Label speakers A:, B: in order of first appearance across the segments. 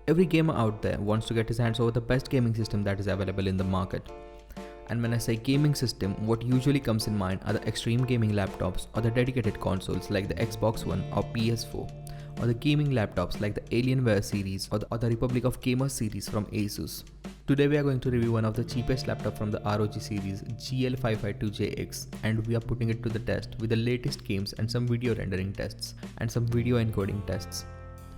A: Every gamer out there wants to get his hands over the best gaming system that is available in the market. And when I say gaming system, what usually comes in mind are the extreme gaming laptops or the dedicated consoles like the Xbox One or PS4, or the gaming laptops like the Alienware series or the Republic of Gamers series from Asus. Today we are going to review one of the cheapest laptop from the ROG series, GL552JX, and we are putting it to the test with the latest games and some video rendering tests and some video encoding tests.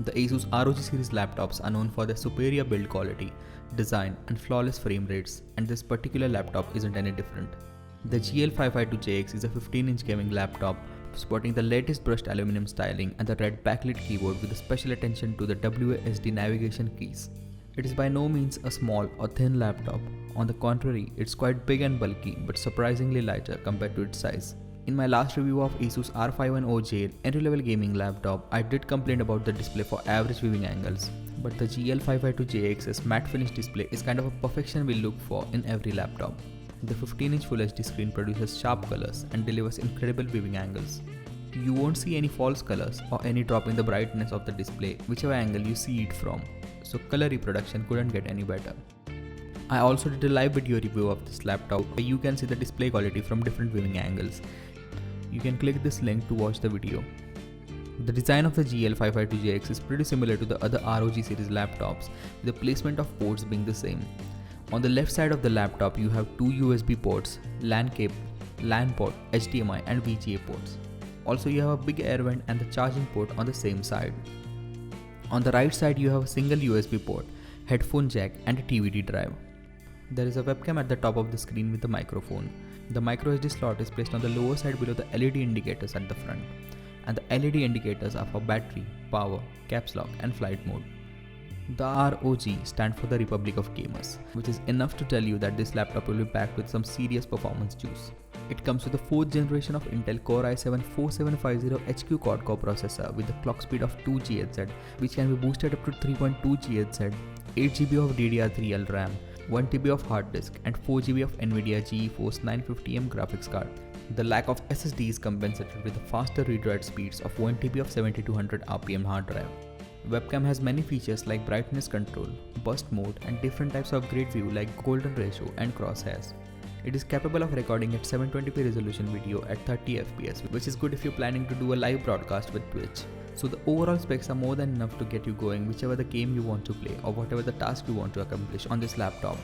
A: The Asus ROG series laptops are known for their superior build quality, design and flawless frame rates, and this particular laptop isn't any different. The GL552JX is a 15-inch gaming laptop sporting the latest brushed aluminum styling and the red backlit keyboard with a special attention to the WASD navigation keys. It is by no means a small or thin laptop. On the contrary, it's quite big and bulky but surprisingly lighter compared to its size. In my last review of Asus R510JX entry-level gaming laptop, I did complain about the display for average viewing angles, but the GL552JX's matte finish display is kind of a perfection we look for in every laptop. The 15-inch Full HD screen produces sharp colors and delivers incredible viewing angles. You won't see any false colors or any drop in the brightness of the display whichever angle you see it from, so color reproduction couldn't get any better. I also did a live video review of this laptop where you can see the display quality from different viewing angles. You can click this link to watch the video. The design of the GL552JX is pretty similar to the other ROG series laptops, with the placement of ports being the same. On the left side of the laptop you have two USB ports, LAN cable, LAN port, HDMI and VGA ports. Also you have a big air vent and the charging port on the same side. On the right side you have a single USB port, headphone jack and a DVD drive. There is a webcam at the top of the screen with a microphone. The microSD slot is placed on the lower side below the LED indicators at the front, and the LED indicators are for battery, power, caps lock and flight mode. The ROG stands for the Republic of Gamers, which is enough to tell you that this laptop will be packed with some serious performance juice. It comes with the 4th generation of Intel Core i7-4750HQ quad-core processor with a clock speed of 2 GHz, which can be boosted up to 3.2 GHz, 8GB of DDR3L RAM, 1TB of hard disk and 4GB of NVIDIA GeForce 950M graphics card. The lack of SSD is compensated with the faster read-write speeds of 1TB of 7200 RPM hard drive. Webcam has many features like brightness control, burst mode and different types of grid view like golden ratio and crosshairs. It is capable of recording at 720p resolution video at 30 FPS, which is good if you're planning to do a live broadcast with Twitch. So the overall specs are more than enough to get you going whichever the game you want to play or whatever the task you want to accomplish on this laptop.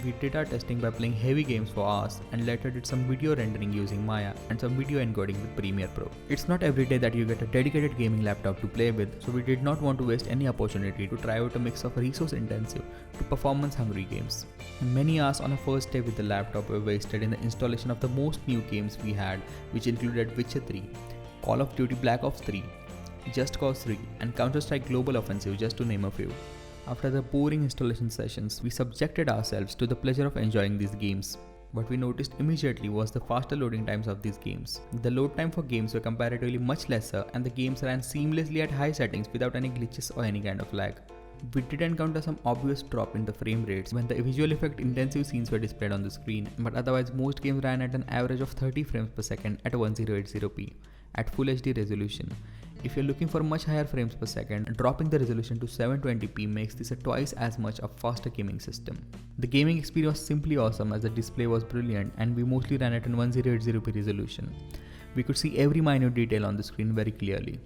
A: We did our testing by playing heavy games for hours and later did some video rendering using Maya and some video encoding with Premiere Pro. It's not every day that you get a dedicated gaming laptop to play with, so we did not want to waste any opportunity to try out a mix of resource intensive to performance hungry games. Many hours on a first day with the laptop were wasted in the installation of the most new games we had, which included Witcher 3, Call of Duty Black Ops 3, Just Cause 3 and Counter-Strike Global Offensive, just to name a few. After the boring installation sessions, we subjected ourselves to the pleasure of enjoying these games. What we noticed immediately was the faster loading times of these games. The load time for games were comparatively much lesser and the games ran seamlessly at high settings without any glitches or any kind of lag. We did encounter some obvious drop in the frame rates when the visual effect intensive scenes were displayed on the screen, but otherwise most games ran at an average of 30 frames per second at 1080p at Full HD resolution. If you're looking for much higher frames per second, dropping the resolution to 720p makes this a twice as much a faster gaming system. The gaming experience was simply awesome as the display was brilliant and we mostly ran at an 1080p resolution. We could see every minute detail on the screen very clearly.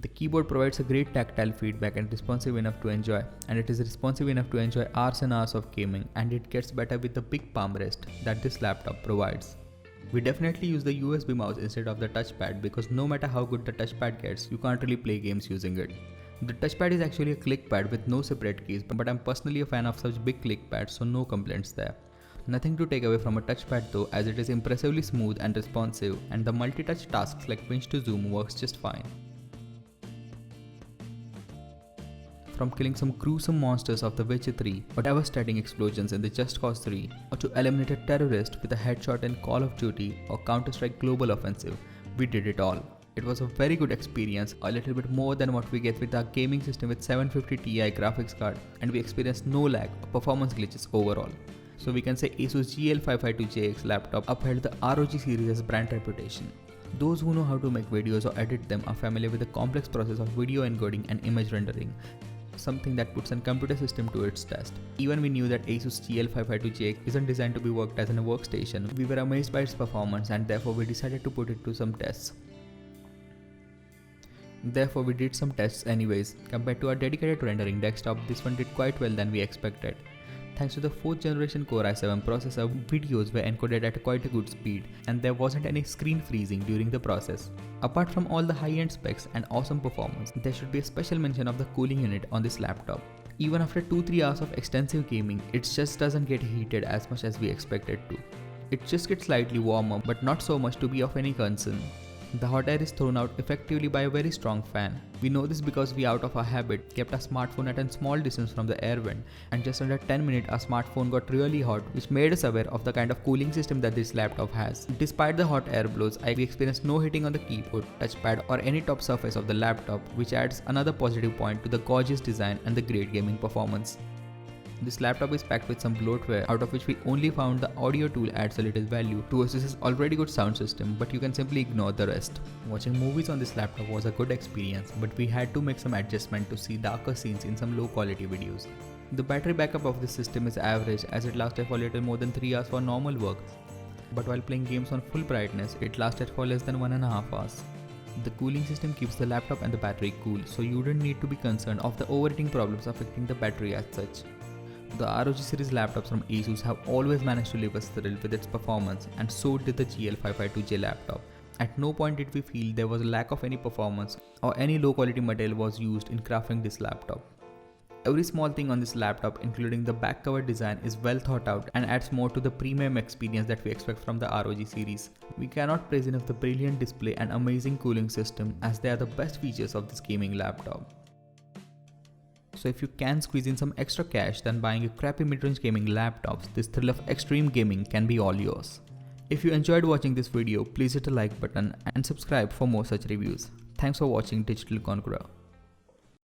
A: The keyboard provides a great tactile feedback and responsive enough to enjoy, and it is responsive enough to enjoy hours and hours of gaming, and it gets better with the big palm rest that this laptop provides. We definitely use the USB mouse instead of the touchpad because no matter how good the touchpad gets, you can't really play games using it. The touchpad is actually a clickpad with no separate keys, but I'm personally a fan of such big clickpads, so no complaints there. Nothing to take away from a touchpad though, as it is impressively smooth and responsive, and the multi-touch tasks like pinch to zoom works just fine. From killing some gruesome monsters of the Witcher 3 or devastating explosions in the Just Cause 3, or to eliminate a terrorist with a headshot in Call of Duty or Counter-Strike Global Offensive, we did it all. It was a very good experience, a little bit more than what we get with our gaming system with 750 Ti graphics card, and we experienced no lag or performance glitches overall. So we can say Asus GL552JX laptop upheld the ROG series' brand reputation. Those who know how to make videos or edit them are familiar with the complex process of video encoding and image rendering. something that puts a computer system to its test. Even we knew that Asus GL552JX isn't designed to be worked as in a workstation, we were amazed by its performance and therefore we decided to put it to some tests. Therefore we did some tests anyways. Compared to our dedicated rendering desktop, this one did quite well than we expected. Thanks to the 4th generation Core i7 processor, videos were encoded at quite a good speed and there wasn't any screen freezing during the process. Apart from all the high-end specs and awesome performance, there should be a special mention of the cooling unit on this laptop. Even after 2-3 hours of extensive gaming, it just doesn't get heated as much as we expected to. It just gets slightly warmer but not so much to be of any concern. The hot air is thrown out effectively by a very strong fan. We know this because we, out of our habit, kept our smartphone at a small distance from the air vent, and just under 10 minutes our smartphone got really hot, which made us aware of the kind of cooling system that this laptop has. Despite the hot air blows, we experienced no heating on the keyboard, touchpad or any top surface of the laptop, which adds another positive point to the gorgeous design and the great gaming performance. This laptop is packed with some bloatware, out of which we only found the audio tool adds a little value to Asus's already good sound system, but you can simply ignore the rest. Watching movies on this laptop was a good experience, but we had to make some adjustment to see darker scenes in some low quality videos. The battery backup of this system is average as it lasted for little more than 3 hours for normal work, but while playing games on full brightness, it lasted for less than 1.5 hours. The cooling system keeps the laptop and the battery cool, so you don't need to be concerned of the overheating problems affecting the battery as such. The ROG series laptops from Asus have always managed to leave us thrilled with its performance, and so did the GL552J laptop. At no point did we feel there was a lack of any performance or any low quality material was used in crafting this laptop. Every small thing on this laptop, including the back cover design, is well thought out and adds more to the premium experience that we expect from the ROG series. We cannot praise enough the brilliant display and amazing cooling system, as they are the best features of this gaming laptop. So if you can squeeze in some extra cash than buying a crappy mid-range gaming laptops, this thrill of extreme gaming can be all yours. If you enjoyed watching this video, please hit the like button and subscribe for more such reviews. Thanks for watching Digital Conqueror.